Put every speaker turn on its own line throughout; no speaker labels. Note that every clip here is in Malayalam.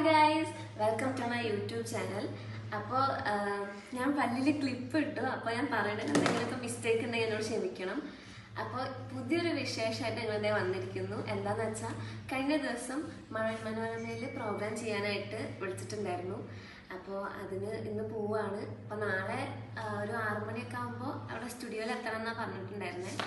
Hi guys, welcome to my YouTube channel. അപ്പോൾ ഞാൻ പല്ലിൽ ക്ലിപ്പ് ഇട്ടു. അപ്പോൾ ഞാൻ പറയുന്നത് എന്തെങ്കിലുമൊക്കെ മിസ്റ്റേക്ക് ഉണ്ടെങ്കിൽ എന്നോട് ക്ഷമിക്കണം. അപ്പോൾ പുതിയൊരു വിശേഷമായിട്ട് ഞങ്ങളിതേ വന്നിരിക്കുന്നു. എന്താണെന്ന് വെച്ചാൽ കഴിഞ്ഞ ദിവസം മഴവിൽ മനോരമയിൽ പ്രോഗ്രാം ചെയ്യാനായിട്ട് വിളിച്ചിട്ടുണ്ടായിരുന്നു. അപ്പോൾ അതിന് ഇന്ന് പോവാണ്. അപ്പോൾ നാളെ ഒരു 6 മണിയൊക്കെ ആകുമ്പോൾ അവിടെ സ്റ്റുഡിയോയിൽ എത്തണം എന്നാണ് പറഞ്ഞിട്ടുണ്ടായിരുന്നത്.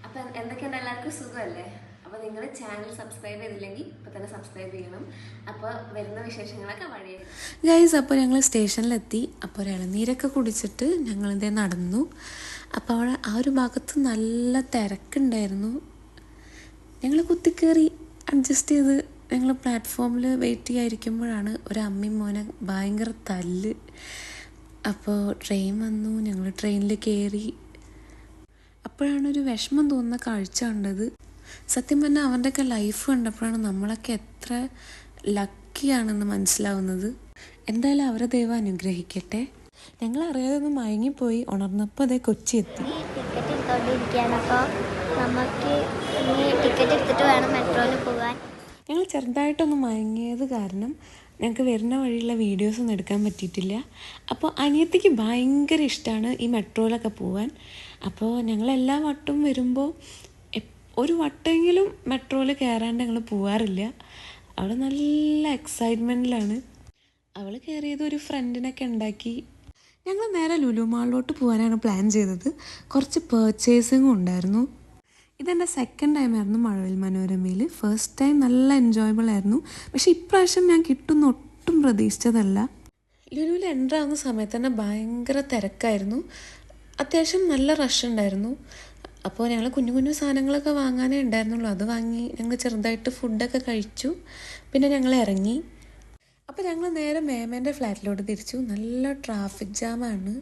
അപ്പം എന്തൊക്കെയുണ്ട്, എല്ലാവർക്കും സുഖമല്ലേ? അപ്പോൾ നിങ്ങൾ ചാനൽ സബ്സ്ക്രൈബ് ചെയ്തില്ലെങ്കിൽ ഇപ്പോൾ തന്നെ സബ്സ്ക്രൈബ് ചെയ്യണം. അപ്പോൾ വരുന്ന വിശേഷങ്ങളൊക്കെ വഴിയായി
ഗൈസ്. അപ്പോൾ ഞങ്ങൾ സ്റ്റേഷനിലെത്തി. അപ്പോൾ ഒരു ഇളനീരൊക്കെ കുടിച്ചിട്ട് ഞങ്ങളിതേ നടന്നു. അപ്പോൾ അവിടെ ആ ഒരു ഭാഗത്ത് നല്ല തിരക്കുണ്ടായിരുന്നു. ഞങ്ങൾ കുത്തിക്കയറി അഡ്ജസ്റ്റ് ചെയ്ത് ഞങ്ങൾ പ്ലാറ്റ്ഫോമിൽ വെയിറ്റ് ചെയ്യാതിരിക്കുമ്പോഴാണ് ഒരു അമ്മയും മോനെ ഭയങ്കര തല്ല്. അപ്പോൾ ട്രെയിൻ വന്നു, ഞങ്ങൾ ട്രെയിനിൽ കയറി. അപ്പോഴാണ് ഒരു വിഷമം തോന്നുന്ന കാഴ്ച കണ്ടത്. സത്യം പറഞ്ഞാൽ അവൻ്റെയൊക്കെ ലൈഫ് കണ്ടപ്പോഴാണ് നമ്മളൊക്കെ എത്ര ലക്കിയാണെന്ന് മനസ്സിലാവുന്നത്. എന്തായാലും അവരെ ദൈവം അനുഗ്രഹിക്കട്ടെ. ഞങ്ങൾ അറിയാതെ ഒന്ന് മയങ്ങിപ്പോയി. ഉണർന്നപ്പോൾ അതേ കൊച്ചി എത്തി.
ടിക്കറ്റ് എടുത്തോണ്ടിരിക്കുകയാണ്. അപ്പോൾ നമുക്ക് ഇനി ടിക്കറ്റ് എടുത്തിട്ട് വേണം മെട്രോയിൽ പോകാൻ.
ഞങ്ങൾ ചെറുതായിട്ടൊന്ന് മയങ്ങിയത് കാരണം ഞങ്ങൾക്ക് വരുന്ന വഴിയുള്ള വീഡിയോസൊന്നും എടുക്കാൻ പറ്റിയിട്ടില്ല. അപ്പോൾ അനിയത്തിക്ക് ഭയങ്കര ഇഷ്ടമാണ് ഈ മെട്രോയിലൊക്കെ പോകാൻ. അപ്പോൾ ഞങ്ങളെല്ലാ വട്ടവും വരുമ്പോൾ ഒരു വട്ടെങ്കിലും മെട്രോയിൽ കയറാണ്ട് ഞങ്ങൾ പോകാറില്ല. അവൾ നല്ല എക്സൈറ്റ്മെൻറ്റിലാണ്. അവൾ കയറിയത് ഒരു ഫ്രണ്ടിനൊക്കെ ഉണ്ടാക്കി. ഞങ്ങൾ നേരെ ലുലു മാളിലോട്ട് പോകാനാണ് പ്ലാൻ ചെയ്തത്. കുറച്ച് പർച്ചേസിങ്ങും ഉണ്ടായിരുന്നു. ഇതെൻ്റെ സെക്കൻഡ് ടൈം ആയിരുന്നു മഴവിൽ മനോരമയിൽ. ഫസ്റ്റ് ടൈം നല്ല എൻജോയബിൾ ആയിരുന്നു. പക്ഷേ ഇപ്രാവശ്യം ഞാൻ കിട്ടുന്ന ഒട്ടും പ്രതീക്ഷിച്ചതല്ല. ലുലുവിൽ എൻ്റർ ആവുന്ന സമയത്ത് തന്നെ ഭയങ്കര തിരക്കായിരുന്നു. അത്യാവശ്യം നല്ല റഷ് ഉണ്ടായിരുന്നു. അപ്പോൾ ഞങ്ങൾ കുഞ്ഞു കുഞ്ഞു സാധനങ്ങളൊക്കെ വാങ്ങാനേ ഉണ്ടായിരുന്നുള്ളൂ. അത് വാങ്ങി ഞങ്ങൾ ചെറുതായിട്ട് ഫുഡൊക്കെ കഴിച്ചു. പിന്നെ ഞങ്ങൾ ഇറങ്ങി. അപ്പോൾ ഞങ്ങൾ നേരെ മേമേൻ്റെ ഫ്ലാറ്റിലോട്ട് തിരിച്ചു. നല്ല ട്രാഫിക് ജാമാണ്.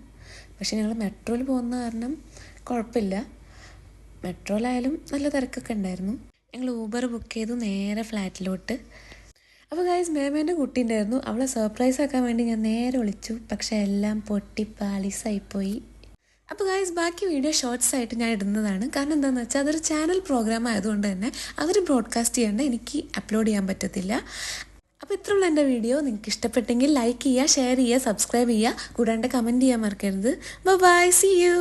പക്ഷേ ഞങ്ങൾ മെട്രോയിൽ പോകുന്ന കാരണം കുഴപ്പമില്ല. മെട്രോയിലായാലും നല്ല തിരക്കൊക്കെ ഉണ്ടായിരുന്നു. ഞങ്ങൾ ഊബർ ബുക്ക് ചെയ്തു നേരെ ഫ്ലാറ്റിലോട്ട്. അപ്പോൾ ഗൈസ്, മേമേൻ്റെ കുട്ടി ഉണ്ടായിരുന്നു. അവളെ സർപ്രൈസ് ആക്കാൻ വേണ്ടി ഞാൻ നേരെ വിളിച്ചു. പക്ഷേ എല്ലാം പൊട്ടി പാളീസായിപ്പോയി. അപ്പോൾ ഗൈസ്, ബാക്കി വീഡിയോ ഷോർട്സ് ആയിട്ട് ഞാൻ ഇടുന്നതാണ്. കാരണം എന്താണെന്ന് വെച്ചാൽ അതൊരു ചാനൽ പ്രോഗ്രാം ആയതുകൊണ്ട് തന്നെ അവർ ബ്രോഡ്കാസ്റ്റ് ചെയ്യേണ്ട എനിക്ക് അപ്ലോഡ് ചെയ്യാൻ പറ്റത്തില്ല. അപ്പോൾ ഇത്രയുള്ള എൻ്റെ വീഡിയോ. നിങ്ങൾക്ക് ഇഷ്ടപ്പെട്ടെങ്കിൽ ലൈക്ക് ചെയ്യുക, ഷെയർ ചെയ്യുക, സബ്സ്ക്രൈബ് ചെയ്യുക. കൂടാണ്ട് കമൻറ്റ് ചെയ്യാൻ മറക്കരുത്. Bye, see U.